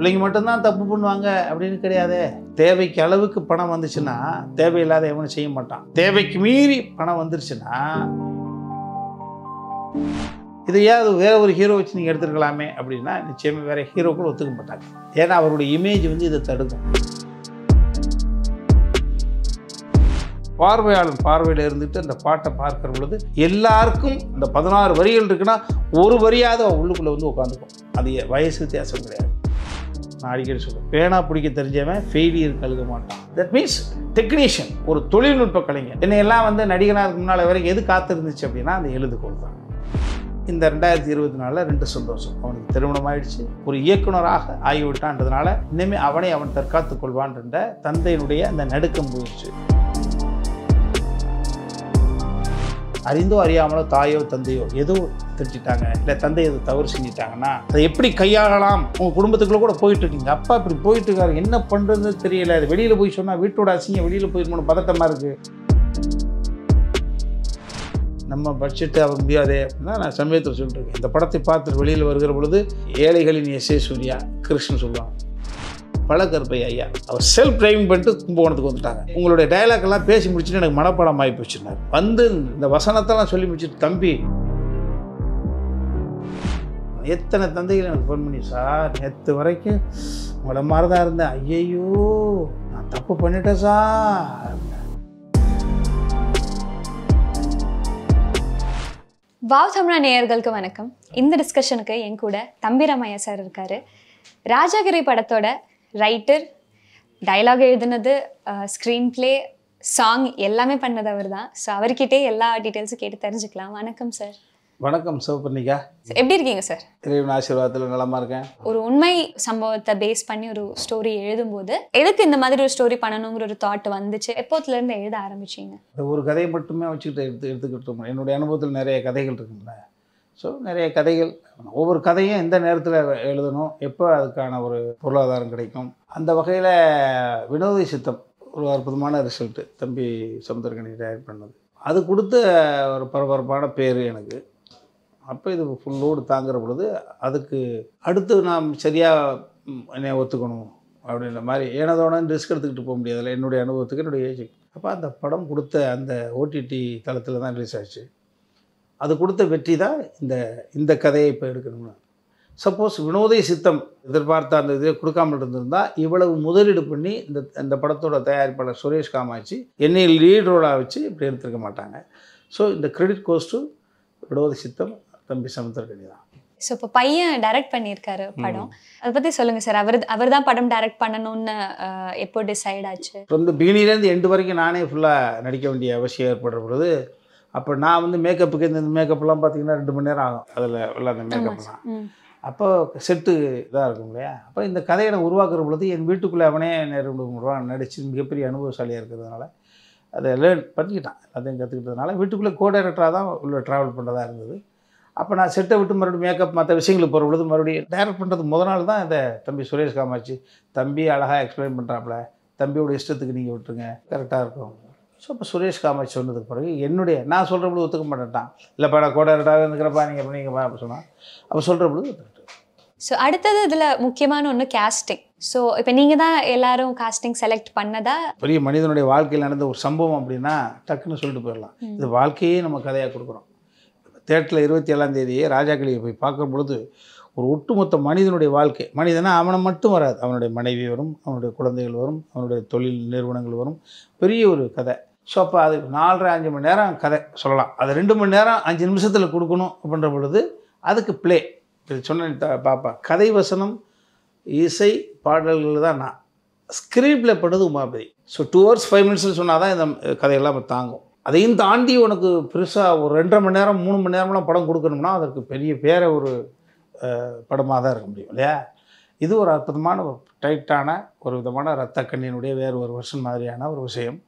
பிள்ளைங்க மட்டும்தான் தப்பு பண்ணுவாங்க அப்படின்னு கிடையாதே. தேவைக்கு அளவுக்கு பணம் வந்துச்சுன்னா தேவையில்லாத எவனும் செய்ய மாட்டான். தேவைக்கு மீறி பணம் வந்துருச்சுன்னா இதையாவது வேற ஒரு ஹீரோ வச்சு நீங்கள் எடுத்துருக்கலாமே அப்படின்னா நிச்சயமாக வேற ஹீரோக்கள் ஒத்துக்க மாட்டாங்க. ஏன்னா அவருடைய இமேஜ் வந்து இதை தடுக்கும். பார்வையாளன் பார்வையில் இருந்துட்டு அந்த பாட்டை பார்க்குற பொழுது எல்லாருக்கும் இந்த 16 வரிகள் இருக்குன்னா ஒரு வரியாவது உள்ளுக்குள்ளே வந்து உட்காந்துக்கும். அது வயசு வித்தியாசம் கிடையாது. நான் அடிக்கடி சொல்லுவேன், பேனா பிடிக்க தெரிஞ்சவன் ஃபெயிலியர் கழுக மாட்டான். தட் மீன்ஸ் டெக்னீஷியன், ஒரு தொழில்நுட்ப கலைஞர். என்னையெல்லாம் வந்து நடிகனாருக்கு முன்னால் வரைக்கும் எது காத்திருந்துச்சு அப்படின்னா அந்த எழுதுகோள் தான். இந்த 2024 2 சந்தோஷம். அவனுக்கு திருமணம் ஆயிடுச்சு, ஒரு இயக்குனராக ஆகிவிட்டான்றதுனால இனிமேல் அவனை அவன் தற்காத்துக் கொள்வான் என்ற தந்தையினுடைய அந்த நடுக்கம் போயிடுச்சு. அறிந்தோ அறியாமலோ தாயோ தந்தையோ ஏதோ திட்டாங்க, இல்லை தந்தை எது தவறு செஞ்சிட்டாங்கன்னா அதை எப்படி கையாளலாம். உங்கள் குடும்பத்துக்குள்ளே கூட போயிட்டு இருக்கீங்க, அப்பா இப்படி போயிட்டு இருக்காரு, என்ன பண்ணுறதுன்னு தெரியல, அது வெளியில் போய் சொன்னால் வீட்டோட அசிங்க வெளியில் போயிருக்கணும், பதட்டமாக இருக்குது. நம்ம பட்ஜெட்டு அவர் முடியாதே அப்படின்னா நான் சமயத்தில் சொல்லிட்டுருக்கேன். இந்த படத்தை பார்த்து வெளியில் வருகிற பொழுது ஏழைகளின் எஸ்ஏ சூர்யா கிருஷ்ணன் சொல்லுவாங்க, பழக்கருப்பை ஐயா அவர் செல்ஃப் டிரைவிங் பண்ணிட்டு கும்பகோணத்துக்கு வந்துட்டாங்க. உங்களுடைய டைலாக் எல்லாம் பேசி முடிச்சுட்டு எனக்கு மனப்பாடம் ஆகி போச்சுன்னார். வந்து இந்த வசனத்தெல்லாம் சொல்லி முடிச்சுட்டு, தம்பி எத்தனை தந்தைகள் எனக்கு ஃபோன் பண்ணி, சார் நேற்று வரைக்கும் உங்களை மாதிரி தான் இருந்தேன், ஐயையோ நான் தப்பு பண்ணிட்டேன் சார். வாவ் தமிழா நேயர்களுக்கு வணக்கம். இந்த டிஸ்கஷனுக்கு என் கூட தம்பிராமையா சார் இருக்காரு. ராஜாகிரி படத்தோட ரைட்டர், டைலாக் எழுதுனது, ஸ்க்ரீன் பிளே, சாங் எல்லாமே பண்ணது அவர் தான். ஸோ அவர்கிட்டே எல்லா டீட்டெயில்ஸும் கேட்டு தெரிஞ்சுக்கலாம். வணக்கம் சார். வணக்கம் சிவபர்ணிகா. எப்படி இருக்கீங்க சார்? இறைவன் ஆசீர்வாதத்தில் நலமா இருக்கேன். ஒரு உண்மை சம்பவத்தை பேஸ் பண்ணி ஒரு ஸ்டோரி எழுதும்போது எதுக்கு இந்த மாதிரி ஒரு ஸ்டோரி பண்ணணுங்கிற ஒரு தாட் வந்துச்சு? எப்போத்துலேருந்து எழுத ஆரம்பிச்சிங்க? ஒரு கதையை மட்டுமே வச்சுக்கிட்டு எடுத்துக்கிட்டோம். என்னுடைய அனுபவத்தில் நிறைய கதைகள் இருக்குங்கள. ஸோ நிறைய கதைகள், ஒவ்வொரு கதையும் எந்த நேரத்தில் எழுதணும், எப்போ அதுக்கான ஒரு பொருளாதாரம் கிடைக்கும், அந்த வகையில் வினோத சித்தம் ஒரு அற்புதமான ரிசல்ட்டு தம்பி சமுத்திரக்கனி தயார் பண்ணது. அது கொடுத்த ஒரு பரபரப்பான பேர் எனக்கு. அப்போ இது ஃபுல் லோடு தாங்குற பொழுது அதுக்கு அடுத்து நாம் சரியாக என்னை ஒத்துக்கணும் அப்படின்ற மாதிரி ஏனதோனு ரிஸ்க் எடுத்துக்கிட்டு போக முடியாதுல்ல, என்னுடைய அனுபவத்துக்கு என்னுடைய ஏஜ். அப்போ அந்த படம் கொடுத்த அந்த ஓடிடி தளத்தில் தான் ரிலீஸ் ஆச்சு. அது கொடுத்த வெற்றி தான் இந்த கதையை இப்போ எடுக்கணும்னு. சப்போஸ் வினோத சித்தம் எதிர்பார்த்த அந்த இதை கொடுக்காமல் இருந்திருந்தால் இவ்வளவு முதலீடு பண்ணி இந்த படத்தோட தயாரிப்பாளர் சுரேஷ் காமாட்சி என்னை லீட் ரோலாக வச்சு இப்படி எடுத்துருக்க மாட்டாங்க. ஸோ இந்த கிரெடிட் கோஸ் டு வினோத சித்தம் தம்பி சமுத்திரக்கனி தான். ஸோ இப்போ பையன் டைரக்ட் பண்ணியிருக்காரு படம், அதை பற்றி சொல்லுங்கள் சார். அவர் தான் படம் டைரக்ட் பண்ணணும்னு எப்போ டிசைட் ஆச்சு? ரொம்ப பிகினிலேருந்து எண்டு வரைக்கும் நானே ஃபுல்லாக நடிக்க வேண்டிய அவசியம் ஏற்படுற பொழுது, அப்போ நான் வந்து மேக்கப்புக்கு இந்த மேக்கப்லாம் பார்த்திங்கன்னா 2 மணி நேரம் ஆகும் அதில் எல்லாம் அந்த மேக்கப்லாம். அப்போ செட்டு இதாக இருக்கும் இல்லையா. அப்போ இந்த கதையை நான் உருவாக்குற பொழுது என் வீட்டுக்குள்ளே அவனே 2 ரூபா நடித்து மிகப்பெரிய அனுபவசாலியாக இருக்கிறதுனால அதை லேர்ன் பண்ணிக்கிட்டான். எல்லாத்தையும் கற்றுக்கிட்டதுனால வீட்டுக்குள்ளே கோ டைரக்டராக தான் உள்ள ட்ராவல் பண்ணுறதா இருந்தது. அப்போ நான் செட்டை விட்டு மறுபடியும் மேக்கப் மற்ற விஷயங்களுக்கு போகிற பொழுது மறுபடியும் டைரக்ட் பண்ணுறதுக்கு முதல் நாள் தான் இந்த தம்பி சுரேஷ் காமாட்சி தம்பி அழகாக எக்ஸ்பிளைன் பண்ணுறாப்புல, தம்பியோட இஷ்டத்துக்கு நீங்கள் விட்டுருங்க கரெக்டாக இருக்கும். ஸோ இப்போ சுரேஷ் காமாட்சி சொன்னதுக்கு பிறகு நான் சொல்கிற பொழுது ஒத்துக்க மாட்டேன்ட்டான். இல்லைப்பா நான் கோடைரட்டாக இருக்கிறப்பா நீங்கள் பண்ணிங்கப்பா அப்படி சொன்னால் அப்போ சொல்கிற பொழுது ஒத்துக்கிட்டு. ஸோ அடுத்தது இதில் முக்கியமான ஒன்று கேஸ்டிங். ஸோ இப்போ நீங்கள் தான் எல்லாரும் காஸ்டிங் செலக்ட் பண்ணதா? பெரிய மனிதனுடைய வாழ்க்கையில் நடந்த ஒரு சம்பவம் அப்படின்னா டக்குன்னு சொல்லிட்டு போயிடலாம். இது வாழ்க்கையே நம்ம கதையாக கொடுக்குறோம். தேட்டரில் 27ஆம் தேதி ராஜாக்களியை போய் பார்க்குற பொழுது ஒரு ஒட்டுமொத்த மனிதனுடைய வாழ்க்கை, மனிதனா அவனை மட்டும் வராது, அவனுடைய மனைவி வரும், அவனுடைய குழந்தைகள் வரும், அவனுடைய தொழில் நிறுவனங்கள் வரும், பெரிய ஒரு கதை. ஸோ அப்போ அது 4.5 மணி நேரம் கதை சொல்லலாம். அது 2 மணி நேரம் 5 நிமிஷத்தில் கொடுக்கணும் அப்படின்ற பொழுது அதுக்கு பிளே இது சொன்ன பாப்பா கதை வசனம் இசை பாடல்கள் தான் நான் ஸ்க்ரீன் பிளே பண்ணது உமாபதி. ஸோ 2 hours 5 minutes சொன்னால் தான் இந்த கதையெல்லாம் தாங்கும். அதையும் தாண்டி உனக்கு பெருசாக ஒரு 2.5 மணி நேரம் 3 மணி நேரம்லாம் படம் கொடுக்கணும்னா அதற்கு பெரிய வேற ஒரு படமாக தான் இருக்க முடியும் இல்லையா. இது ஒரு அற்புதமான ஒரு டைட்டான ஒரு விதமான ரத்த கண்ணியினுடைய வேறு ஒரு வருஷன் மாதிரியான ஒரு விஷயம்.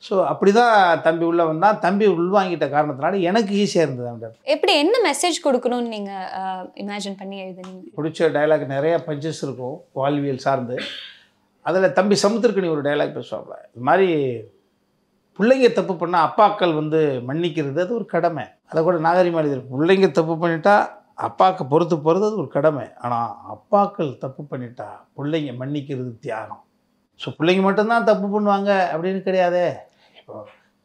ஸோ அப்படி தான் தம்பி உள்ளே வந்தால் தம்பி உள்வாங்கிட்ட காரணத்தினால எனக்கு ஈஸியாக இருந்தது. அந்த எப்படி என்ன மெசேஜ் கொடுக்கணும்னு நீங்கள் இமேஜின் பண்ணி எழுதுனீங்க? பிடிச்ச டைலாக் நிறைய பஞ்சஸ் இருக்கும் வாழ்வியல் சார்ந்து. அதில் தம்பி சமுத்திரக்கனி ஒரு டைலாக் பேசுவாங்க, இது மாதிரி பிள்ளைங்க தப்பு பண்ணால் அப்பாக்கள் வந்து மன்னிக்கிறது அது ஒரு கடமை. அதை கூட நாகரிகமாக எழுதிருக்கு. பிள்ளைங்க தப்பு பண்ணிட்டா அப்பாவுக்கு பொறுத்து போகிறது அது ஒரு கடமை. ஆனால் அப்பாக்கள் தப்பு பண்ணிட்டா பிள்ளைங்க மன்னிக்கிறது தியாகம். ஸோ பிள்ளைங்க மட்டும்தான் தப்பு பண்ணுவாங்க அப்படின்னு கிடையாதே. இப்போ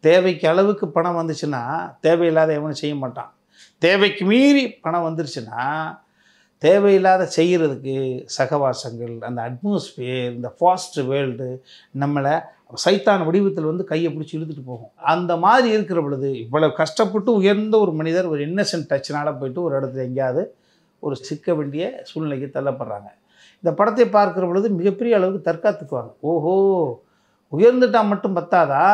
தேவைக்கு அளவுக்கு பணம் வந்துச்சுன்னா தேவையில்லாத எவனும் செய்ய மாட்டான். தேவைக்கு மீறி பணம் வந்துருச்சுன்னா தேவையில்லாத செய்கிறதுக்கு சகவாசங்கள், அந்த அட்மாஸ்பியர், இந்த ஃபாஸ்ட் வேர்ல்டு நம்மளை சைத்தான வடிவத்தில் வந்து கையை பிடிச்சி இழுத்துட்டு போகும். அந்த மாதிரி இருக்கிற பொழுது இவ்வளோ கஷ்டப்பட்டு உயர்ந்த ஒரு மனிதர் ஒரு இன்னசென்ட் டச்சினால் போயிட்டு ஒரு இடத்துல எங்கேயாவது ஒரு சிக்க வேண்டிய சூழ்நிலைக்கு தள்ளப்படுறாங்க. இந்த படத்தை பார்க்குற பொழுது மிகப்பெரிய அளவுக்கு தற்காத்துக்குவாங்க. ஓஹோ, உயர்ந்துட்டால் மட்டும் பத்தாதா,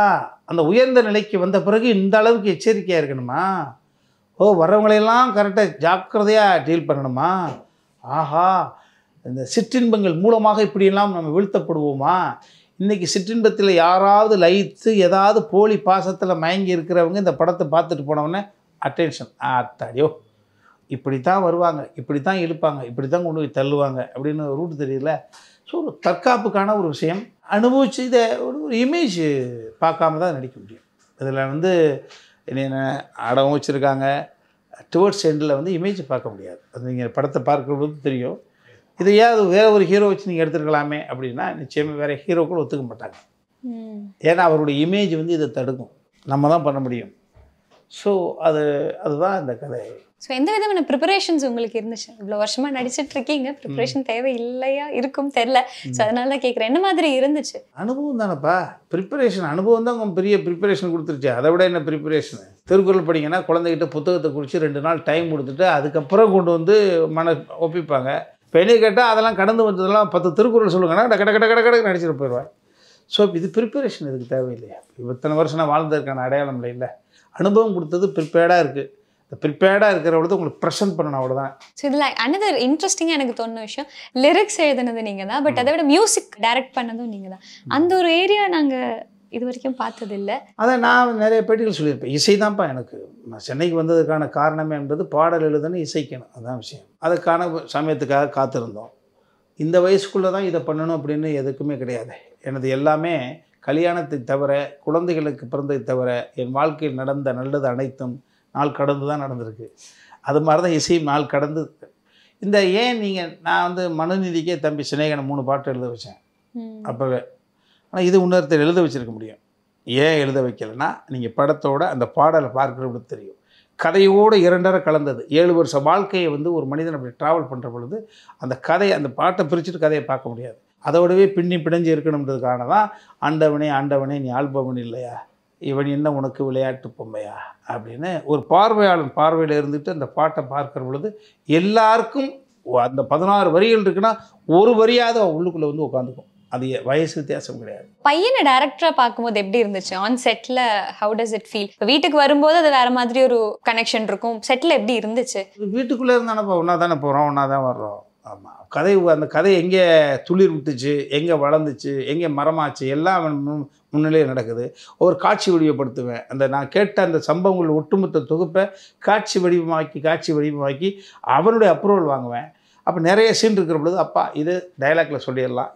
அந்த உயர்ந்த நிலைக்கு வந்த பிறகு இந்த அளவுக்கு எச்சரிக்கையாக இருக்கணுமா, ஓ வர்றவங்களையெல்லாம் கரெக்டாக ஜாக்கிரதையாக டீல் பண்ணணுமா, ஆஹா இந்த சிற்றின்பங்கள் மூலமாக இப்படியெல்லாம் நம்ம வீழ்த்தப்படுவோமா, இன்றைக்கி சிற்றின்பத்தில் யாராவது லயித்து ஏதாவது போலி பாசத்தில் மயங்கி இருக்கிறவங்க இந்த படத்தை பார்த்துட்டு போனவொடனே அட்டென்ஷன், ஆத்தாடியோ இப்படி தான் வருவாங்க, இப்படி தான் இழுப்பாங்க, இப்படி தான் கொண்டு போய் தள்ளுவாங்க அப்படின்னு ரூட்டு தெரியல. ஸோ ஒரு தற்காப்புக்கான ஒரு விஷயம் அனுபவித்து இதை ஒரு இமேஜ் பார்க்காம தான் நடிக்க முடியும். இதில் வந்து என்ன அடம் வச்சுருக்காங்க, டுவர்ட்ஸ் எண்டில் வந்து இமேஜ் பார்க்க முடியாது. அது நீங்கள் படத்தை பார்க்கும்போது தெரியும். இதை ஏதாவது வேறு ஒரு ஹீரோ வச்சு நீங்கள் எடுத்துருக்கலாமே அப்படின்னா நிச்சயமாக வேறு ஹீரோக்கள் ஒத்துக்க மாட்டாங்க. ஏன்னா அவருடைய இமேஜ் வந்து இதை தடுக்கும். நம்ம தான் பண்ண முடியும். ஸோ அதுதான் இந்த கதை. ஸோ எந்த விதமான ப்ரிப்பரேஷன்ஸ் உங்களுக்கு இருந்துச்சு? இவ்வளோ வருஷமாக நடிச்சிட்டு இருக்கீங்க, ப்ரிப்பரேஷன் தேவை இல்லையா இருக்கும் தெரில. ஸோ அதனால தான் கேட்குறேன், என்ன மாதிரி இருந்துச்சு? அனுபவம் தானேப்பா ப்ரிப்பரேஷன். அனுபவம் தான் உங்கள் பெரிய ப்ரிப்பரேஷன் கொடுத்துருச்சு. அதை விட என்ன ப்ரிப்பரேஷனு? திருக்குறள் படிங்கன்னா குழந்தைகிட்ட புத்தகத்தை குறித்து 2 நாள் டைம் கொடுத்துட்டு அதுக்கப்புறம் கொண்டு வந்து ஒப்பிப்பாங்க. இப்போ என்ன கேட்டால் அதெல்லாம் கடந்து வந்ததெல்லாம் 10 திருக்குறள் சொல்லுங்கன்னா கட கட கட கடை நடிச்சிட்டு போயிடுவேன். ஸோ இது ப்ரிப்பரேஷன் இதுக்கு தேவையில்லையா? இத்தனை வருஷம் நான் வாழ்ந்ததுக்கான அடையாளம் இல்லை. அனுபவம் கொடுத்தது ப்ரிப்பேர்டாக இருக்குது. இந்த ப்ரிப்பேர்டாக இருக்கிற பொழுது உங்களுக்கு ப்ரெசென்ட் பண்ணணும், அவ்வளோதான். ஸோ இதில் அனதர் இன்ட்ரெஸ்டிங்காக எனக்கு தோணுன விஷயம், லிரிக்ஸ் எழுதுனது நீங்கள் தான், பட் அதை விட மியூசிக் டைரக்ட் பண்ணதும் நீங்கள் தான். அந்த ஒரு ஏரியா நாங்கள் இது வரைக்கும் பார்த்ததில்லை. அதை நான் நிறைய பேட்டிகள் சொல்லியிருப்பேன். இசை தான்ப்பா எனக்கு. நான் சென்னைக்கு வந்ததுக்கான காரணமே என்பது பாடல் எழுதுன்னு இசைக்கணும், அதுதான் விஷயம். அதுக்கான சமயத்துக்காக காத்திருந்தோம். இந்த வயசுக்குள்ளே தான் இதை பண்ணணும் அப்படின்னு எதுக்குமே கிடையாது. எனது எல்லாமே கல்யாணத்தை தவிர, குழந்தைகளுக்கு பிறந்ததை தவிர என் வாழ்க்கையில் நடந்த நல்லது அனைத்தும் நாள் கடந்து தான் நடந்திருக்கு. அது மாதிரி தான் இசையும் நாள் கடந்து. இந்த ஏன் நீங்கள் நான் வந்து மனுநீதிக்கே தம்பி சினேகனை 3 பாட்டு எழுத வச்சேன் அப்போவே. ஆனால் இது இன்னொருத்தர் எழுத வச்சுருக்க முடியும். ஏன் எழுத வைக்கலைன்னா நீங்கள் படத்தோட அந்த பாடலை பார்க்குறது தெரியும். கதையோடு 2 கலந்தது. 7 வருஷ வாழ்க்கையை வந்து ஒரு மனிதன் அப்படி ட்ராவல் பண்ணுற பொழுது அந்த கதையை, அந்த பாட்டை பிரிச்சுட்டு கதையை பார்க்க முடியாது. அதோடவே பின்னி பிணைஞ்சு இருக்கணுன்றதுக்கான தான் ஆண்டவனே ஆண்டவனே நீ ஆள்பவன் இல்லையா, இவன் என்ன உனக்கு விளையாட்டு பொம்மையா அப்படின்னு ஒரு பார்வையாளன் பார்வையில் இருந்துட்டு அந்த பாட்டை பார்க்குற பொழுது எல்லாருக்கும் அந்த 16 வரிகள் இருக்குன்னா ஒரு வரியாவது உள்ளுக்குள்ளே வந்து உட்காந்துக்கும். அது வயசு வித்தியாசம் கிடையாது. பையனை டேரக்டராக பார்க்கும்போது எப்படி இருந்துச்சு? On settle how does it feel? வீட்டுக்கு வரும்போது அது வேறு மாதிரி ஒரு கனெக்ஷன் இருக்கும், செட்டில் எப்படி இருந்துச்சு? வீட்டுக்குள்ளே இருந்தானப்பா ஒன்றா தானே போகிறோம், ஒன்றா தான் வர்றோம். ஆமாம், கதை அந்த கதை எங்கே துளிர் விட்டுச்சு, எங்கே வளர்ந்துச்சு, எங்கே மரமாச்சு, எல்லாம் அவன் முன்னிலையே நடக்குது. ஒரு காட்சி வடிவப்படுத்துவேன். அந்த நான் கேட்ட அந்த சம்பவங்கள் ஒட்டுமொத்த தொகுப்பை காட்சி வடிவமாக்கி அவனுடைய அப்ரூவல் வாங்குவேன். அப்போ நிறைய சீன் இருக்கிற பொழுது அப்பா இது டைலாக்ல சொல்லிடலாம்,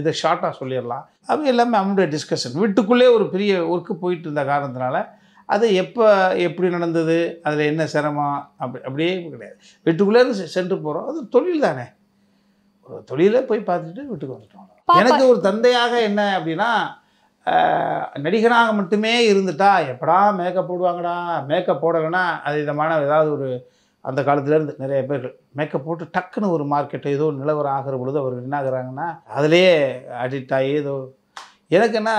இதை ஷார்ட்டாக சொல்லிடலாம். அது எல்லாமே அவனுடைய டிஸ்கஷன். வீட்டுக்குள்ளே ஒரு பெரிய ஒர்க்கு போயிட்டு இருந்த காரணத்தினால அது எப்போ எப்படி நடந்தது, அதில் என்ன சிரமம் அப்படியே கிடையாது. வீட்டுக்குள்ளே சென்று போகிறோம், அது தொழில் தானே. ஒரு தொழிலை போய் பார்த்துட்டு வீட்டுக்கு வந்துட்டோம். எனக்கு ஒரு தந்தையாக என்ன அப்படின்னா, நடிகனாக மட்டுமே இருந்துட்டா எப்படா மேக்கப் போடுவாங்கடா, மேக்கப் போடலைன்னா அது விதமான ஏதாவது ஒரு அந்த காலத்துலேருந்து நிறைய பேர்கள் மேக்கப் போட்டு டக்குன்னு ஒரு மார்க்கெட்டை ஏதோ நிலவரம் ஆகிற பொழுது அவர்கள் என்ன ஆகுறாங்கன்னா அதிலே அடிக்ட் ஆகி ஏதோ. எனக்கு என்ன,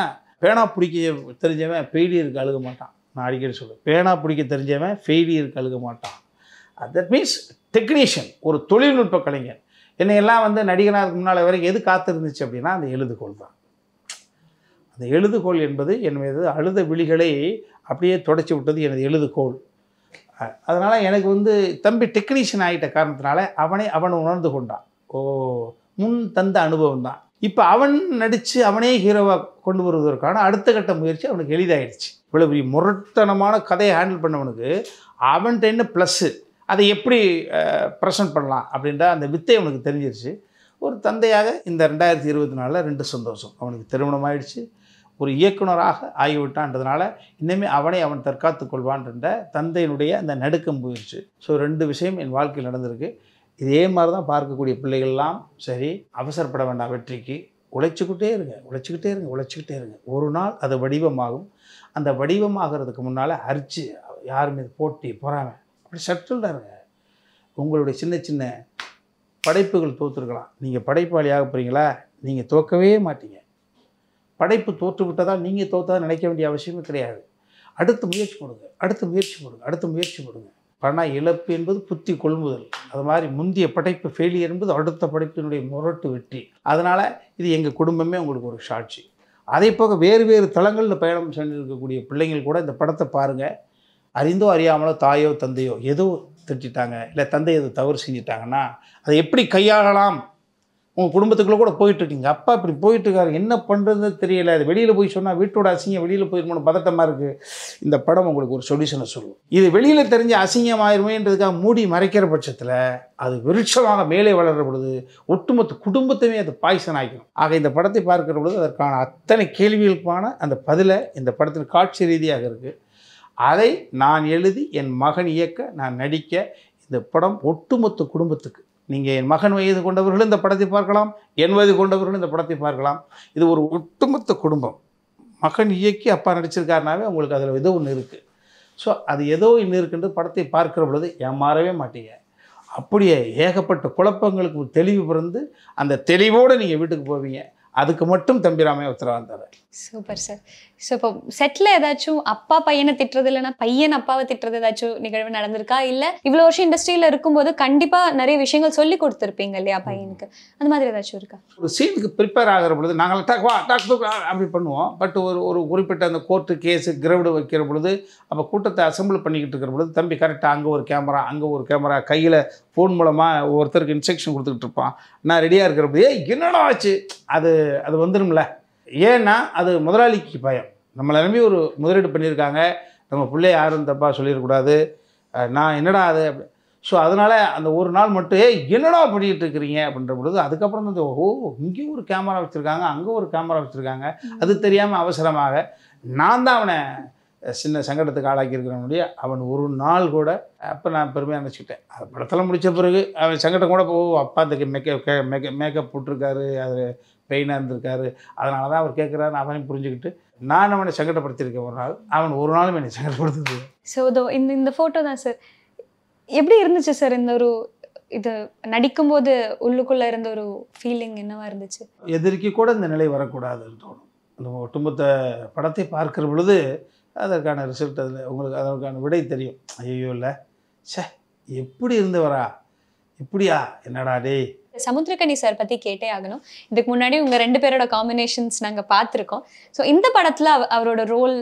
பேனா பிடிக்க தெரிஞ்சவன் ஃபெயிலியருக்கு அழுக மாட்டான். நான் அடிக்கடி சொல்லுவேன், பேனா பிடிக்க தெரிஞ்சவன் ஃபெயிலியருக்கு அழுக மாட்டான். தட் மீன்ஸ் டெக்னீஷியன், ஒரு தொழில்நுட்ப கலைஞர். என்னையெல்லாம் வந்து நடிகனாக முன்னால் வரைக்கும் எது காத்திருந்துச்சு அப்படின்னா அந்த எழுதுகோள் தான். அந்த எழுதுகோள் என்பது என் மீது அழுத விழிகளை அப்படியே தொடச்சி விட்டது எனது எழுதுகோள். அதனால் எனக்கு வந்து தம்பி டெக்னீஷியன் ஆகிட்ட காரணத்தினால அவன் உணர்ந்து கொண்டான். ஓ, முன் தந்த அனுபவம் தான். இப்போ அவன் நடித்து அவனே ஹீரோவாக கொண்டு வருவதற்கான அடுத்த கட்ட முயற்சி அவனுக்கு எளிதாகிடுச்சு. இவ்வளோ பெரிய முரட்டனமான கதையை ஹேண்டில் பண்ணவனுக்கு அவன்கிட்ட என்ன ப்ளஸ்ஸு, அதை எப்படி ப்ரெசென்ட் பண்ணலாம் அப்படின்ற அந்த வித்தை அவனுக்கு தெரிஞ்சிருச்சு. ஒரு தந்தையாக இந்த 2024 2 சந்தோஷம். அவனுக்கு திருமணம் ஆகிடுச்சு, ஒரு இயக்குனராக ஆகிவிட்டான்றதுனால இனிமேல் அவன் தற்காத்து கொள்வான்ற தந்தையினுடைய அந்த நடுக்கம் போயிடுச்சு. ஸோ 2 விஷயம் என் வாழ்க்கையில் நடந்திருக்கு. இதே மாதிரி தான் பார்க்கக்கூடிய பிள்ளைகள்லாம் சரி, அவசரப்பட வேண்டாம். வெற்றிக்கு உழைச்சிக்கிட்டே இருங்க. ஒரு நாள் அது வடிவமாகும். அந்த வடிவமாகிறதுக்கு முன்னால் அரிச்சு யார் மீது போட்டி பொறாமை அப்படி செட்டில்டாக இருங்க. உங்களுடைய சின்ன சின்ன படைப்புகள் தோற்றுருக்கலாம். நீங்கள் படைப்பாளியாக போகிறீங்களா, நீங்கள் தோற்கவே மாட்டீங்க. படைப்பு தோற்று விட்டதால் நீங்கள் தோற்றதாக நினைக்க வேண்டிய அவசியமே கிடையாது. அடுத்து முயற்சி போடுங்க. பண இழப்பு என்பது புத்தி கொள்முதல். அது மாதிரி முந்திய படைப்பு ஃபெயிலியர் என்பது அடுத்த படைப்பினுடைய முரட்டு வெற்றி. அதனால் இது எங்கள் குடும்பமே உங்களுக்கு ஒரு சாட்சி. அதே போக வேறு தளங்களில் பயணம் செஞ்சிருக்கக்கூடிய பிள்ளைங்கள் கூட இந்த படத்தை பாருங்கள். அறிந்தோ அறியாமலோ தாயோ தந்தையோ ஏதோ திட்டாங்க, இல்லை தந்தை எது தவறு செஞ்சிட்டாங்கன்னா அதை எப்படி கையாளலாம். உங்கள் குடும்பத்துக்குள்ளே கூட போயிட்டுருக்கீங்க, அப்பா இப்படி போயிட்டுருக்காரு, என்ன பண்ணுறதுன்னு தெரியலை, அது வெளியில் போய் சொன்னால் வீட்டோட அசிங்கம் வெளியில் போயிருக்கணும், பதட்டமாக இருக்குது. இந்த படம் உங்களுக்கு ஒரு சொல்யூஷனை சொல்லும். இது வெளியில் தெரிஞ்ச அசிங்கமாயிருமேன்றதுக்காக மூடி மறைக்கிற பட்சத்தில் அது விருட்சமாக மேலே வளர்கிற பொழுது ஒட்டுமொத்த குடும்பத்தையுமே அது பாய்சன் ஆகிடும். ஆக இந்த படத்தை பார்க்கிற பொழுது அதற்கான அத்தனை கேள்விகளுக்கான அந்த பதிலை இந்த படத்தின் காட்சி ரீதியாக இருக்குது. அதை நான் எழுதி என் மகன் இயக்க நான் நடிக்க இந்த படம் ஒட்டுமொத்த குடும்பத்துக்கு, நீங்கள் என் மகன் வயது கொண்டவர்களும் இந்த படத்தை பார்க்கலாம், என் வயது கொண்டவர்களும் இந்த படத்தை பார்க்கலாம். இது ஒரு ஒட்டுமொத்த குடும்பம். மகன் இயக்கி அப்பா நடிச்சிருக்காருனாவே உங்களுக்கு அதில் ஏதோ ஒன்று இருக்குது. ஸோ அது ஏதோ ஒன்று இருக்குன்றது படத்தை பார்க்கிற பொழுது ஏமாறவே மாட்டீங்க. அப்படியே ஏகப்பட்ட குழப்பங்களுக்கு தெளிவு பிறந்து அந்த தெளிவோடு நீங்கள் வீட்டுக்கு போவீங்க. அதுக்கு மட்டும் தம்பிராமையா உத்தரவாதம் தரேன். Super sir. ஸோ இப்போ செட்டில் ஏதாச்சும் அப்பா பையனை திட்டுறது இல்லைன்னா பையன் அப்பாவை திட்டுறது ஏதாச்சும் நிகழ்வு நடந்திருக்கா? இல்லை இவ்வளோ வருஷம் இண்டஸ்ட்ரியில் இருக்கும்போது கண்டிப்பாக நிறைய விஷயங்கள் சொல்லி கொடுத்துருப்பீங்க இல்லையா பையனுக்கு, அந்த மாதிரி ஏதாச்சும் இருக்கா? ஒரு சீனுக்கு ப்ரிப்பேர் ஆகிற பொழுது நாங்கள் டாக் அப்படி பண்ணுவோம். பட் ஒரு குறிப்பிட்ட அந்த கோர்ட்டு கேஸு கிரவுடு வைக்கிற பொழுது அப்போ கூட்டத்தை அசம்பிள் பண்ணிக்கிட்டு இருக்கிற பொழுது தம்பி கரெக்டாக அங்கே ஒரு கேமரா கையில் ஃபோன் மூலமாக ஒருத்தருக்கு இன்ஸ்ட்ரக்ஷன் கொடுத்துக்கிட்டு இருப்பான். நான் ரெடியாக இருக்கிற என்னடா ஆச்சு, அது வந்துடும்ல. ஏன்னா அது முதலாளிக்கு பயம். நம்மளை நம்பி ஒரு முதலீடு பண்ணியிருக்காங்க, நம்ம பிள்ளை யாரும் தப்பாக சொல்லிடக்கூடாது, நான் என்னடா அது. ஸோ அதனால் அந்த ஒரு நாள் மட்டும் என்னடா பண்ணிகிட்டு இருக்கிறீங்க அப்படின்ற பொழுது அதுக்கப்புறம் வந்து இங்கேயும் ஒரு கேமரா வச்சுருக்காங்க, அங்கே ஒரு கேமரா வச்சுருக்காங்க, அது தெரியாமல் அவசரமாக நான் தான் அவனை சின்ன சங்கடத்துக்கு ஆளாக்கியிருக்கிறவனுடைய அவன் ஒரு நாள் கூட. அப்போ நான் பெருமையாக நினச்சிக்கிட்டேன். அது படத்தெல்லாம் முடித்த பிறகு அவன் சங்கடம் கூட அப்பா அதுக்கு மேக்கப் போட்டிருக்காரு, அது பெயினாக இருந்திருக்காரு, அதனால தான் அவர் கேட்குறாரு அவனையும் புரிஞ்சுக்கிட்டு நான் அவனை சங்கடப்படுத்தியிருக்கேன். ஒரு நாள் அவன் ஒரு நாளும் என்னை சங்கடப்படுத்துது. ஸோ இந்த ஃபோட்டோ தான் சார். எப்படி இருந்துச்சு சார் இந்த ஒரு இது நடிக்கும்போது உள்ளுக்குள்ளே இருந்த ஒரு ஃபீலிங் என்னவா இருந்துச்சு? எதிர்க்கு கூட இந்த நிலை வரக்கூடாதுன்னு தோணும். அந்த ஒட்டுமொத்த படத்தை பார்க்குற பொழுது அதற்கான ரிசல்ட் அதில் உங்களுக்கு அதற்கான விடை தெரியும். ஐயோ இல்லை எப்படி இருந்தவரா இப்படியா என்னடா டே. சமுத்திரக்கனி சார் பற்றி கேட்டே ஆகணும். இதுக்கு முன்னாடி உங்கள் 2 பேரோட காம்பினேஷன்ஸ் நாங்கள் பார்த்துருக்கோம். ஸோ இந்த படத்தில் அவரோட ரோல்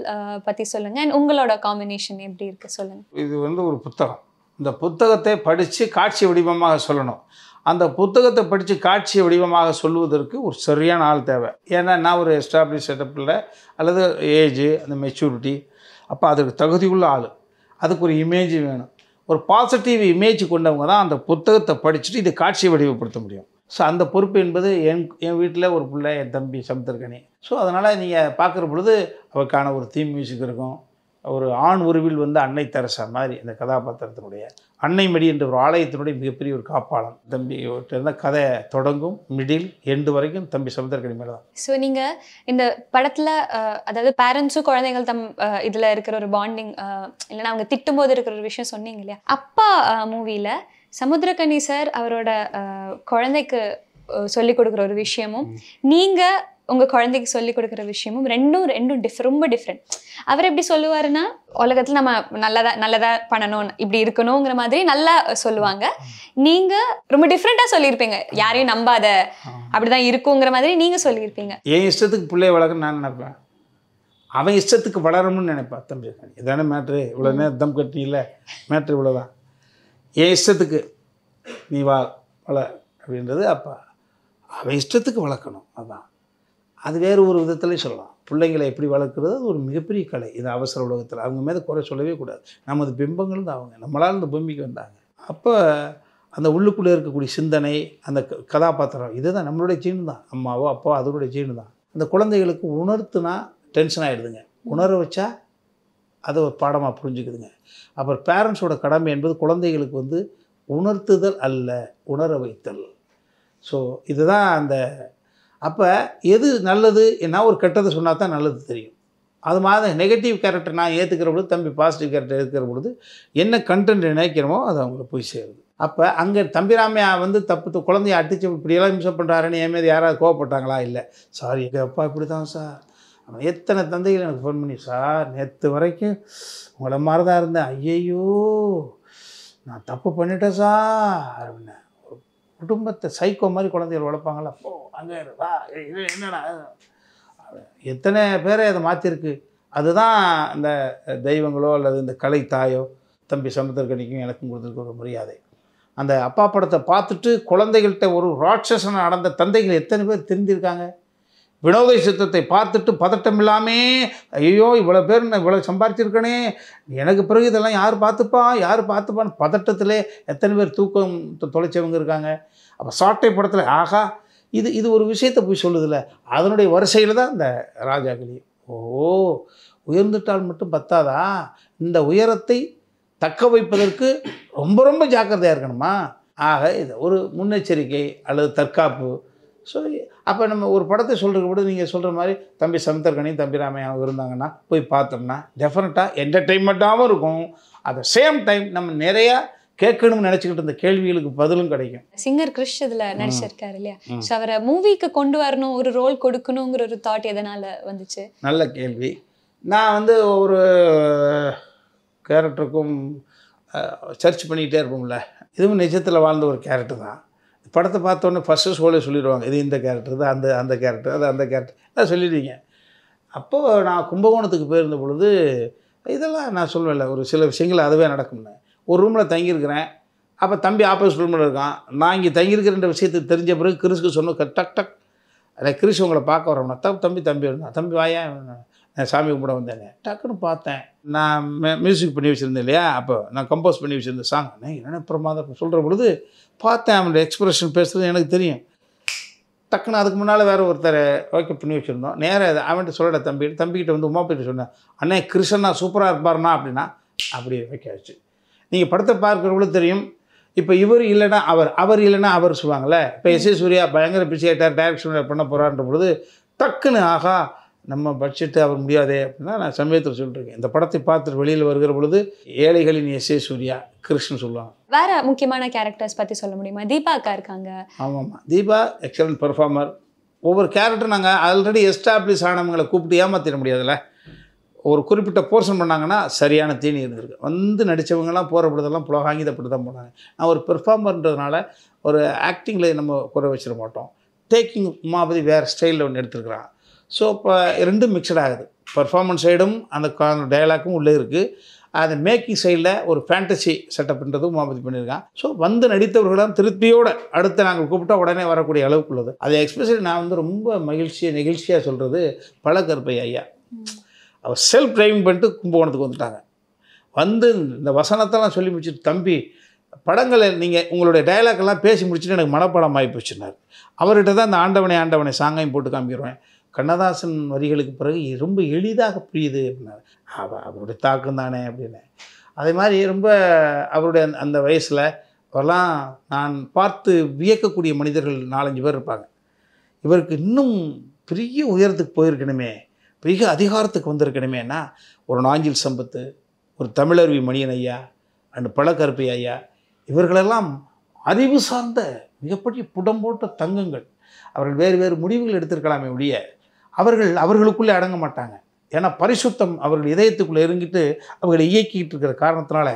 பற்றி சொல்லுங்கள், அண்ட் உங்களோட காம்பினேஷன் எப்படி இருக்குது சொல்லுங்கள். இது வந்து ஒரு புத்தகம். இந்த புத்தகத்தை படித்து காட்சி வடிவமாக சொல்லணும். அந்த புத்தகத்தை படித்து காட்சி வடிவமாக சொல்லுவதற்கு ஒரு சரியான ஆள் தேவை. ஏன்னா நான் ஒரு எஸ்டாப்ளிஷ் செட்டப்பில் அல்லது ஏஜு அந்த மெச்சூரிட்டி, அப்போ அதுக்கு தகுதியுள்ள ஆள், அதுக்கு ஒரு இமேஜ் வேணும். ஒரு பாசிட்டிவ் இமேஜ் கொண்டவங்க தான் அந்த புத்தகத்தை படிச்சுட்டு இதை காட்சி வடிவப்படுத்த முடியும். ஸோ அந்த பொறுப்பு என்பது என் வீட்டில் ஒரு பிள்ளை, என் தம்பி சமுத்திரக்கனி. ஸோ அதனால் நீங்கள் பார்க்குற பொழுது அவருக்கான ஒரு தீம் மியூசிக் இருக்கும். ஒரு ஆண் உருவில் வந்து அன்னை தெரசா மாதிரி இந்த கதாபாத்திரத்தினுடைய அன்னை மடி என்ற ஒரு ஆலயத்தினுடைய மிகப்பெரிய ஒரு காப்பாளம். தம்பி இருந்த கதை தொடங்கும் மிடில் எண்டு வரைக்கும் தம்பி சமுத்திரக்கனி மேலே தான். ஸோ நீங்கள் இந்த படத்தில் அதாவது பேரண்ட்ஸும் குழந்தைகள் இதில் இருக்கிற ஒரு பாண்டிங் இல்லைன்னா அவங்க திட்டும்போது இருக்கிற ஒரு விஷயம் சொன்னீங்க இல்லையா, அப்பா மூவியில் சமுத்திரக்கனி சார் அவரோட குழந்தைக்கு சொல்லிக் கொடுக்குற ஒரு விஷயமும் நீங்கள் உங்கள் குழந்தைக்கு சொல்லிக் கொடுக்குற விஷயமும் ரெண்டும் ரொம்ப டிஃப்ரெண்ட். அவர் எப்படி சொல்லுவாருன்னா, உலகத்தில் நம்ம நல்லதா பண்ணணும், இப்படி இருக்கணுங்கிற மாதிரி நல்லா சொல்லுவாங்க. நீங்கள் ரொம்ப டிஃப்ரெண்ட்டாக சொல்லியிருப்பீங்க, யாரையும் நம்பாத, அப்படிதான் இருக்குங்கிற மாதிரி நீங்கள் சொல்லியிருப்பீங்க. என் இஷ்டத்துக்கு பிள்ளைய வளர்க்க நான் நினைப்பேன், அவன் இஷ்டத்துக்கு வளரணும்னு நினைப்பேன். தம்பி இதானே மேட்ரு, இவ்வளோ நேரம் தம் கட்டி இல்லை, மேட்ரு இவ்வளோதான். என் இஷ்டத்துக்கு நீ வள அப்படின்றது அப்பா அவன் இஷ்டத்துக்கு வளர்க்கணும். அதுதான். அது வேறு ஒரு விதத்துலேயும் சொல்லலாம். பிள்ளைங்களை எப்படி வளர்க்குறது அது ஒரு மிகப்பெரிய கலை. இது அவசர உலகத்தில் அவங்க மேலே குறை சொல்லவே கூடாது. நமது பிம்பங்கள் தான் அவங்க, நம்மளால் இந்த பூமிக்கு வந்தாங்க. அப்போ அந்த உள்ளுக்குள்ளே இருக்கக்கூடிய சிந்தனை, அந்த கதாபாத்திரம் இதுதான் நம்மளுடைய ஜீன் தான். அம்மாவோ அப்போ அதனுடைய ஜீனு தான். அந்த குழந்தைகளுக்கு உணர்த்துனா டென்ஷன் ஆகிடுதுங்க. உணர வச்சா அதை ஒரு பாடமாக புரிஞ்சுக்குதுங்க. அப்புறம் பேரண்ட்ஸோட கடமை என்பது குழந்தைகளுக்கு வந்து உணர்த்துதல் அல்ல, உணர வைத்தல். ஸோ இதுதான் அந்த அப்போ எது நல்லது என்ன ஒரு கெட்டதை சொன்னால் தான் நல்லது தெரியும். அது மாதிரி நெகட்டிவ் கேரக்டர் நான் ஏற்றுக்கிற பொழுது, தம்பி பாசிட்டிவ் கேரக்டர் ஏற்றுக்கிற பொழுது என்ன கண்டென்ட் நினைக்கிறோமோ அது அவங்களுக்கு போய் சேருது. அப்போ அங்கே தம்பிராமையா வந்து தப்பு குழந்தைய அடித்து இப்படியெல்லாம் இம்சம் பண்ணுறாருன்னு என் மீது யாராவது கோவப்பட்டாங்களா? இல்லை. சாரி எங்கள் அப்பா இப்படி தான் சார். அவன் எத்தனை தந்தைகள் எனக்கு ஃபோன் பண்ணி, சார் நேற்று வரைக்கும் உங்களை மாதிரி தான் இருந்தேன், ஐயையோ நான் தப்பு பண்ணிட்டேன் சார் அப்படின்னேன். குடும்பத்தை சைக்கோ மாதிரி குழந்தைகள் வளர்ப்பாங்களா? ஓ அங்கே வா என்னடா, எத்தனை பேரை அதை மாற்றிருக்கு. அதுதான் இந்த தெய்வங்களோ அல்லது இந்த கலை தாயோ தம்பி சமுத்திரக்கனிக்கும் எனக்கும் கொடுத்துருக்க ஒரு மரியாதை. அந்த அப்பா படத்தை பார்த்துட்டு குழந்தைகள்கிட்ட ஒரு ராட்சசனை நடந்த தந்தைகள் எத்தனை பேர் தெரிஞ்சிருக்காங்க. வினோத சித்தத்தை பார்த்துட்டு பதட்டம் இல்லாமே, ஐயோ இவ்வளோ பேர் நான் இவ்வளோ சம்பாரிச்சிருக்கனே, எனக்கு பிறகு இதெல்லாம் யார் பார்த்துப்பான்னு பதட்டத்திலே எத்தனை பேர் தூக்கம் தொலைச்சவங்க இருக்காங்க. அப்போ சாட்டை படத்தில் ஆகா இது ஒரு விஷயத்தை போய் சொல்லுதில்ல, அதனுடைய வரிசையில் தான் இந்த ராஜாக்களி. ஓ உயர்ந்துட்டால் மட்டும் பத்தாதா, இந்த உயரத்தை தக்க வைப்பதற்கு ரொம்ப ரொம்ப ஜாக்கிரதையாக இருக்கணுமா? ஆக இது ஒரு முன்னெச்சரிக்கை அல்லது தற்காப்பு. ஸோ அப்போ நம்ம ஒரு படத்தை சொல்கிற கூட நீங்கள் சொல்கிற மாதிரி தம்பி சமுத்திரக்கனியும் தம்பிராமையாவும் இருந்தாங்கன்னா போய் பார்த்தோம்னா டெஃபினட்டாக என்டர்டெயின்மெண்ட்டாகவும் இருக்கும். அட் த சேம் டைம் நம்ம நிறையா கேட்கணும்னு நினச்சிக்கிட்டு இருந்த கேள்விகளுக்கு பதிலும் கிடைக்கும். சிங்கர் கிறிஷ் இதில் நடிச்சிருக்காரு இல்லையா? ஸோ அவரை மூவிக்கு கொண்டு வரணும், ஒரு ரோல் கொடுக்கணுங்கிற ஒரு தாட் எதனால் வந்துச்சு? நல்ல கேள்வி. நான் வந்து ஒரு கேரக்டருக்கும் சர்ச் பண்ணிக்கிட்டே இருப்போம்ல, இதுவும் நிஜத்தில் வாழ்ந்த ஒரு கேரக்டர் தான். படத்தை பார்த்தோன்னே ஃபஸ்ட்டு ஷோலே சொல்லிடுவாங்க, இது இந்த கேரக்டர் தான், அந்த கேரக்டர் அது அந்த கேரக்டர் எல்லாம் சொல்லிடுவீங்க. அப்போது நான் கும்பகோணத்துக்கு போயிருந்த பொழுது இதெல்லாம் நான் சொல்லுவேன்ல, ஒரு சில விஷயங்கள் அதுவே நடக்கும்னு. ஒரு ரூமில் தங்கியிருக்கிறேன். அப்போ தம்பி ஆப்போசிட் ரூமில் இருக்கான். நான் இங்கே தங்கியிருக்கிற விஷயத்துக்கு தெரிஞ்ச பிறகு கிறிஸ்க்கு சொன்னோம், டக் டக் அதை கிறிஸ் உங்களை பார்க்க வரோம்னா தம்பி இருந்தான். தம்பி வாயா, நான் சாமி கும்பிட வந்தேங்க. டக்குன்னு பார்த்தேன், நான் மியூசிக் பண்ணி வச்சுருந்தேன் இல்லையா, அப்போ நான் கம்போஸ் பண்ணி வச்சுருந்தேன் சாங். என்னென்ன பிரமாதம் சொல்கிற பொழுது பார்த்தேன், அவனுடைய எக்ஸ்ப்ரெஷன் பேசுகிறது எனக்கு தெரியும். டக்குன்னு அதுக்கு முன்னால் வேறு ஒருத்தர் ஓகே பண்ணி வச்சுருந்தோம். நேராக அவன்கிட்ட சொல்லட தம்பிக்கிட்ட வந்து உமா போய்ட்டு சொன்னேன், அண்ணே கிருஷ்ணா சூப்பராக இருப்பார்ண்ணா அப்படின்னா. அப்படி வைக்க வச்சு நீங்கள் படத்தை பார்க்குறவங்களும் தெரியும். இப்போ இவர் இல்லைன்னா அவர் இல்லைன்னா அவர் சொல்லுவாங்கள்ல. இப்போ எஸ். சூர்யா பயங்கர பிஸி ஆகிட்டார், டைரக்ஷன் பண்ண போகிறான்ற பொழுது டக்குன்னு ஆகா நம்ம பட்ஜெட்டு அவர் முடியாதே அப்படின்னா நான் சமயத்தில் சொல்லிட்டுருக்கேன். இந்த படத்தை பார்த்துட்டு வெளியில் வருகிற பொழுது ஏழைகளின் எஸ். சூர்யா கிருஷ்ணன் சொல்லுவாங்க. வேறு முக்கியமான கேரக்டர்ஸ் பற்றி சொல்ல முடியுமா? தீபா அக்கா இருக்காங்க. ஆமாம், தீபா எக்ஸலண்ட் பெர்ஃபார்மர். ஒவ்வொரு கேரக்டர் நாங்கள் ஆல்ரெடி எஸ்டாப்ளிஷ் ஆனவங்களை கூப்பிட்டு ஏமாற்றிட முடியாதுல்ல. ஒரு குறிப்பிட்ட போர்ஷன் பண்ணாங்கன்னா சரியான தீனி இருந்திருக்கு. வந்து நடித்தவங்கலாம் போகிற பொழுதெல்லாம் புலகாங்கிதப்பட்டு தான் போனாங்க. நான் ஒரு பெர்ஃபார்மர்ன்றதுனால ஒரு ஆக்டிங்கில் நம்ம குறை வச்சிட மாட்டோம். டேக்கிங் உமாபதி வேறு ஸ்டைலில் ஒன்று எடுத்துருக்குறான். ஸோ இப்போ ரெண்டும் மிக்சட் ஆகுது. பர்ஃபார்மன்ஸ் சைடும் அந்த டயலாக்கும் உள்ளே இருக்குது. அது மேக்கிங் சைடில் ஒரு ஃபேண்டசி செட்டப்ன்றதும் உமாபதி பண்ணியிருக்கான். ஸோ வந்து நடித்தவர்களும் திருப்தியோடு அடுத்து நாங்கள் கூப்பிட்டா உடனே வரக்கூடிய அளவுக்கு உள்ளது. அதை எக்ஸ்பெஷலி நான் வந்து ரொம்ப நெகிழ்ச்சியாக சொல்கிறது பழக்கருப்பை ஐயா. அவர் செல்ஃப் டிரைவிங் பண்ணிட்டு கும்பகோணத்துக்கு வந்துட்டாங்க. வந்து இந்த வசனத்தெல்லாம் சொல்லி முடிச்சுட்டு, தம்பி படங்களை நீங்கள் உங்களுடைய டைலாக்லாம் பேசி முடிச்சுட்டு எனக்கு மனப்பாடம் ஆகி போச்சுன்னார். அவர்கிட்ட தான் இந்த ஆண்டவனை சாங்கையும் போட்டு காமிக்கிறேன். கண்ணதாசன் வரிகளுக்கு பிறகு ரொம்ப எளிதாக புரியுது அப்படின்னாரு. அவருடைய தாக்கம் தானே அப்படின்னு. அதே மாதிரி ரொம்ப அவருடைய அந்த வயசில் அவரெல்லாம் நான் பார்த்து வியக்கக்கூடிய மனிதர்கள் 4-5 பேர் இருப்பாங்க. இவருக்கு இன்னும் பெரிய உயரத்துக்கு போயிருக்கணுமே, பெரிய அதிகாரத்துக்கு வந்திருக்கணுமேனா ஒரு நாஞ்சில் சம்பத்து, ஒரு தமிழருவி மணியன் ஐயா அண்ட் பழக்கருப்பை ஐயா, இவர்களெல்லாம் அறிவு சார்ந்த மிகப்பெரிய புடம் போட்ட தங்கங்கள். அவர்கள் வேறு முடிவுகள் எடுத்திருக்கலாமே ஒழிய அவர்களுக்குள்ளே அடங்க மாட்டாங்க. ஏன்னா பரிசுத்தம் அவர்கள் இதயத்துக்குள்ளே இறங்கிட்டு அவர்களை இயக்கிட்டு இருக்கிற காரணத்தினால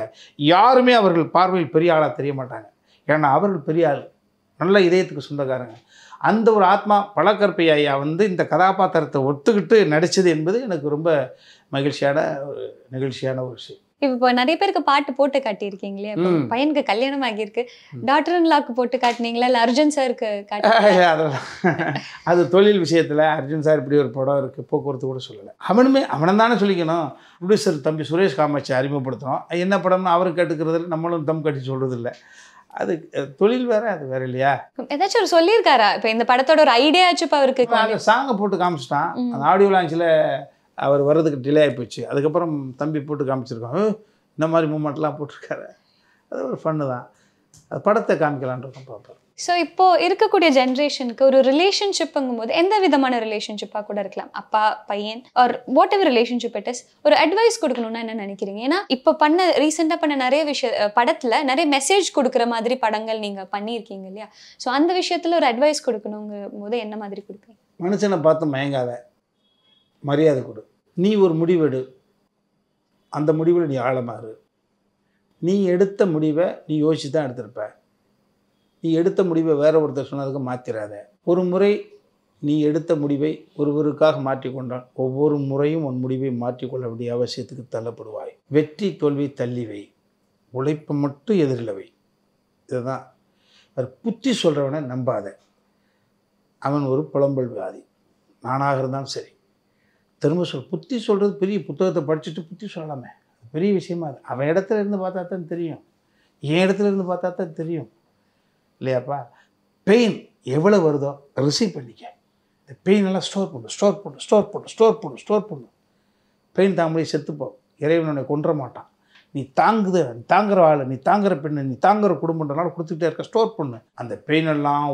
யாருமே அவர்கள் பார்வையில் பெரிய ஆளாக தெரிய மாட்டாங்க. ஏன்னா அவர்கள் பெரிய ஆள், நல்ல இதயத்துக்கு சொந்தக்காரங்க. அந்த ஒரு ஆத்மா பழக்கருப்பை ஐயா வந்து இந்த கதாபாத்திரத்தை ஒத்துக்கிட்டு நடித்தது என்பது எனக்கு ரொம்ப நிகழ்ச்சியான ஒரு விஷயம். இப்போ நிறைய பேருக்கு பாட்டு போட்டு காட்டியிருக்கீங்களே, இப்போ பையனுக்கு கல்யாணம் ஆகியிருக்கு, டாக்டர் இன் லாக்கு போட்டு காட்டினீங்களா, இல்லை அர்ஜுன் சாருக்கு காட்டினீங்களா? அதெல்லாம் அது தொழில் விஷயத்தில் அர்ஜுன் சார் இப்படி ஒரு படம் இருக்குது, போக்குவரத்து கூட சொல்லலை. அவனை தானே சொல்லிக்கணும். ப்ரொடியூசர் தம்பி சுரேஷ் காமாட்சி அறிமுகப்படுத்துகிறோம். என்ன படம்னு அவருக்கு கேட்டுக்கிறதில்ல, நம்மளும் தம் கட்டி சொல்கிறது இல்லை. அது தொழில் வேறு, அது வேறு இல்லையா? ஏதாச்சும் ஒரு சொல்லியிருக்காரா? இப்போ இந்த படத்தோட ஒரு ஐடியாச்சும் இப்போ அவருக்கு அந்த சாங்கை போட்டு காமிச்சிட்டான். அந்த ஆடியோ லான்ச்சில் அவர் வர்றதுக்கு டிலே ஆகி போச்சு. அதுக்கப்புறம் தம்பி போட்டு காமிச்சிருக்கோம். இந்த மாதிரி மூமெண்ட்லாம் போட்டிருக்காரு. அது ஒரு ஃபன்னு தான். அது படத்தை காமிக்கலான்னு இருக்கோம் பார்ப்போம். ஸோ இப்போ இருக்கக்கூடிய ஜென்ரேஷனுக்கு ஒரு ரிலேஷன்ஷிப்புங்கும் போது எந்த விதமான ரிலேஷன்ஷிப்பாக கூட இருக்கலாம், அப்பா பையன் are whatever relationship it is, ஒரு அட்வைஸ் கொடுக்கணும்னா என்ன நினைக்கிறீங்க? ஏன்னா இப்போ ரீசெண்டாக பண்ண நிறைய படத்தில் நிறைய மெசேஜ் கொடுக்குற மாதிரி படங்கள் நீங்கள் பண்ணியிருக்கீங்க இல்லையா? ஸோ அந்த விஷயத்தில் ஒரு அட்வைஸ் கொடுக்கணுங்கும் போது என்ன மாதிரி கொடுப்பீங்க? மனுஷனை பார்த்து மயங்காத, மரியாதை கொடு. நீ ஒரு முடிவெடு, அந்த முடிவில் நீ ஆழமாறு. நீ எடுத்த முடிவை நீ யோசிச்சு தான் எடுத்திருப்ப. நீ எடுத்த முடிவை வேற ஒருத்தர் சொன்னதுக்கு மாற்றிடாத. ஒரு முறை நீ எடுத்த முடிவை ஒருவருக்காக மாற்றிக்கொண்டால் ஒவ்வொரு முறையும் உன் முடிவை மாற்றிக்கொள்ள வேண்டிய அவசியத்துக்கு தள்ளப்படுவாய். வெற்றி தோல்வி தள்ளிவை, உழைப்பை மட்டும் எதிரிலவை. இதுதான். அவர் புத்தி சொல்கிறவனை நம்பாத, அவன் ஒரு புலம்பல் வியாதி. நானாக இருந்தாலும் சரி. திரும்ப புத்தி சொல்கிறது பெரிய புத்தகத்தை படிச்சுட்டு புத்தி சொல்லலாமே, பெரிய விஷயமா அது. அவன் இடத்துல இருந்து பார்த்தா தான் தெரியும், என் இடத்துல இருந்து பார்த்தா தான் தெரியும் இல்லையாப்பா? பெயின் எவ்வளோ வருதோ ரிசீவ் பண்ணிக்க. இந்த பெயின் எல்லாம் ஸ்டோர் பண்ணு. பெயின் தாங்க செத்துப்போம். இறைவனை கொன்ற மாட்டான். நீ தாங்குற ஆள், நீ தாங்குற பெண்ணு, நீ தாங்குற குடும்பன்றனால கொடுத்துக்கிட்டே இருக்க. ஸ்டோர் பண்ணு. அந்த பெயின் எல்லாம்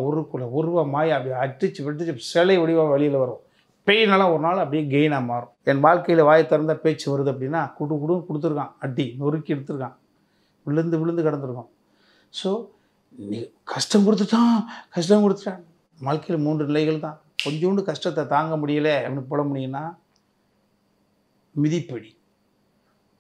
உருவமாய் அப்படியே வெடிச்சு சிலை வடிவாக வெளியில் வரும். பெயினெல்லாம் ஒரு நாள் அப்படியே கெயினாக மாறும். என் வாழ்க்கையில் வாய் திறந்த பேச்சு வருது அப்படின்னா குடுன்னு கொடுத்துருக்கான், அடி நொறுக்கி எடுத்துருக்கான், விழுந்து கிடந்துருக்கான். ஸோ நீ கஷ்டம் கொடுத்துட்டான். வாழ்க்கையில் 3 நிலைகள் தான். கொஞ்சோண்டு கஷ்டத்தை தாங்க முடியலை அப்படின்னு போட முடியும்னா மிதிப்படி.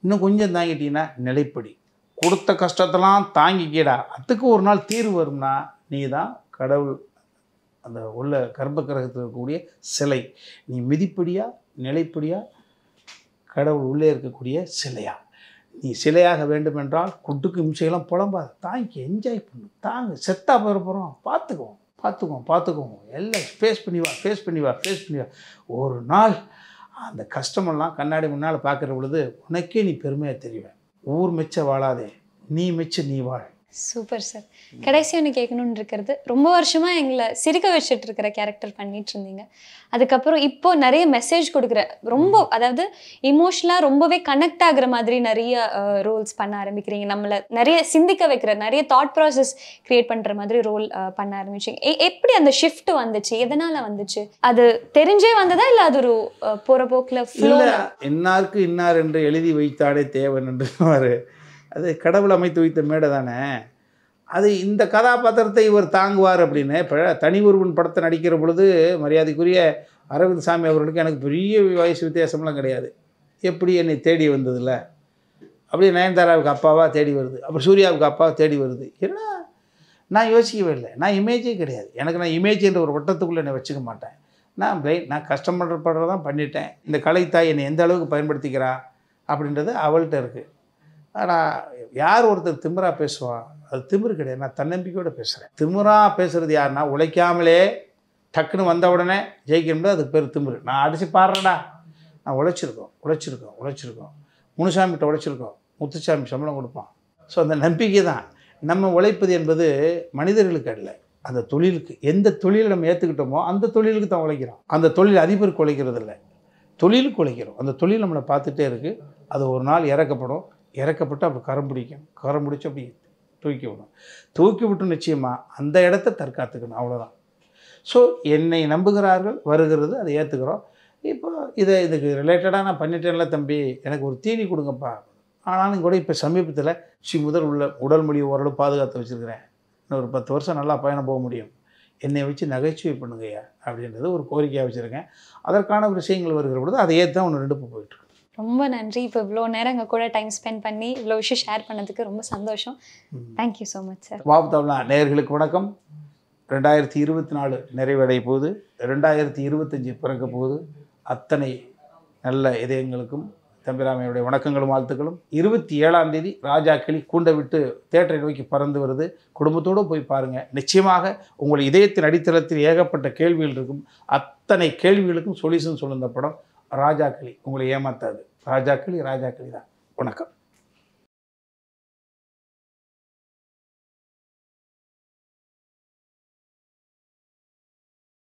இன்னும் கொஞ்சம் தாங்கிட்டீங்கன்னா நிலைப்படி. கொடுத்த கஷ்டத்தெல்லாம் தாங்கிக்கடா, அதுக்கு ஒரு நாள் தீர்வு வரும்னா நீ தான் கடவுள் அந்த உள்ள கர்ப்ப கிரகத்தில் இருக்கக்கூடிய சிலை. நீ மிதிப்படியா நிலைப்படியா, கடவுள் உள்ளே இருக்கக்கூடிய சிலையா? நீ சிலையாக வேண்டுமென்றால் குட்டுக்கு இம்சையெல்லாம் புலம்பாது, தாங்கி என்ஜாய் பண்ணு. தாங்க செத்தா போகிறோம், பார்த்துக்குவோம். எல்லாம் ஃபேஸ் பண்ணி வா. ஒரு நாள் அந்த கஷ்டமெல்லாம் கண்ணாடி முன்னால் பார்க்குற பொழுது உனக்கே நீ பெருமையாக தெரிவேன். ஊர் மெச்ச வாழாதே, நீ மெச்ச நீ வாழ். Super sir. கடைசி ஒன்று கேட்கணுன்னு இருக்கிறது, ரொம்ப வருஷமாக எங்களை சிரிக்க வச்சுட்டு இருக்கிற கேரக்டர் பண்ணிட்டு இருந்தீங்க. அதுக்கப்புறம் இப்போ நிறைய மெசேஜ் கொடுக்குற, ரொம்ப அதாவது இமோஷனலாக ரொம்பவே கனெக்ட் ஆகுற மாதிரி நிறைய ரோல்ஸ் பண்ண ஆரம்பிக்கிறீங்க. நம்மளை நிறைய சிந்திக்க வைக்கிற, நிறைய தாட் ப்ராசஸ் கிரியேட் பண்ணுற மாதிரி ரோல் பண்ண ஆரம்பிச்சிங்க. எப்படி அந்த ஷிஃப்ட் வந்துச்சு, எதனால் வந்துச்சு? அது தெரிஞ்சே வந்ததா இல்லை அது ஒரு போகிற போக்கில் ஃப்ளோ? இன்னாருக்கு இன்னார் என்று எழுதி வைத்தாடே தேவன் என்று அது கடவுள் அமைத்து வைத்த மேடை தானே. அது இந்த கதாபாத்திரத்தை இவர் தாங்குவார் அப்படின்னு. இப்போ தனி ஒருவன் படத்தை நடிக்கிற பொழுது மரியாதைக்குரிய அரவிந்த் சாமி அவர்களுக்கு எனக்கு பெரிய வயசு வித்தியாசம்லாம் கிடையாது. எப்படி என்னை தேடி வந்ததில்ல, அப்படியே நயன்தாராவுக்கு அப்பாவாக தேடி வருது, அப்புறம் சூர்யாவுக்கு அப்பாவை தேடி வருது. ஏன்னா நான் யோசிக்கவே இல்லை. நான் இமேஜே கிடையாது எனக்கு. நான் இமேஜ் என்ற ஒரு வட்டத்துக்குள்ளே என்னை வச்சுக்க மாட்டேன். நான் கஷ்டப்படுறதான் பண்ணிட்டேன். இந்த கலைத்தாய் என்னை எந்த அளவுக்கு பயன்படுத்திக்கிறா அப்படின்றது அவள்கிட்ட இருக்குது. ஆனால் யார் ஒருத்தர் திமிராக பேசுவான், அது திமிரு கிடையாது. நான் தன்னம்பிக்கையோடு பேசுகிறேன். திமிராக பேசுகிறது யாருன்னா, உழைக்காமலே டக்குன்னு வந்த உடனே ஜெயிக்கணும்னா அதுக்கு பேர் திமிரு. நான் அடித்து பாடுறேன்டா, நான் உழைச்சிருக்கோம். முனுசாமிகிட்ட உழைச்சிருக்கோம், முத்துசாமி சம்பளம் கொடுப்பான். ஸோ அந்த நம்பிக்கை தான். நம்ம உழைப்பது என்பது மனிதர்களுக்கு அல்ல, அந்த தொழிலுக்கு. எந்த தொழிலை நம்ம ஏற்றுக்கிட்டோமோ அந்த தொழிலுக்கு தான் உழைக்கிறோம். அந்த தொழில் அதிபருக்கு உழைக்கிறது இல்லை, தொழிலுக்கு உழைக்கிறோம். அந்த தொழில் நம்மளை பார்த்துட்டே இருக்குது. அது ஒரு நாள் இறக்கப்பட்டு அப்படி கரம் பிடிச்சி அப்படி தூக்கி விட்டு நிச்சயமாக அந்த இடத்த தற்காத்துக்கணும். அவ்வளோதான். ஸோ என்னை நம்புகிறார்கள், வருகிறது, அதை ஏற்றுக்கிறோம். இப்போ இதுக்கு ரிலேட்டடாக நான் பண்ணிட்டேன்ல தம்பி, எனக்கு ஒரு தீனி கொடுங்கப்பா. ஆனாலும் கூட இப்போ சமீபத்தில் முதல் உடல் மொழியை ஓரளவு பாதுகாத்து வச்சுருக்கிறேன். இன்னும் ஒரு 10 வருஷம் நல்லா பயணம் போக முடியும். என்னை வச்சு நகைச்சுவை பண்ணுங்கய்யா அப்படின்றது ஒரு கோரிக்கையாக வச்சுருக்கேன். அதற்கான விஷயங்கள் வருகிற பொழுது அதை ஏற்று தான் 1-2 போயிட்டுருக்கு. ரொம்ப நன்றி. இப்போ இவ்வளோ நேரம் எங்கள் கூட டைம் ஸ்பெண்ட் பண்ணி இவ்வளோ விஷயம் ஷேர் பண்ணதுக்கு ரொம்ப சந்தோஷம். Thank you so much sir. Wow தமிழா நேயர்களுக்கு வணக்கம். 2024 நிறைவடைய போது, 2025 பிறக்க போது. அத்தனை நல்ல இதயங்களுக்கும் தம்பிராமையுடைய வணக்கங்களும் வாழ்த்துக்களும். 27ஆம் தேதி ராஜா கிளி கூண்டை விட்டு தியேட்டரை நோக்கி பறந்து வருது. குடும்பத்தோடு போய் பாருங்கள். நிச்சயமாக உங்கள் இதயத்தின் அடித்தளத்தில் ஏகப்பட்ட கேள்விகள் இருக்கும். அத்தனை கேள்விகளுக்கும் சொல்யூஷன் சொல்லுந்த படம் ராஜா கிளி. உங்களை ஏமாத்தாது. ராஜா கிளி தான். வணக்கம்.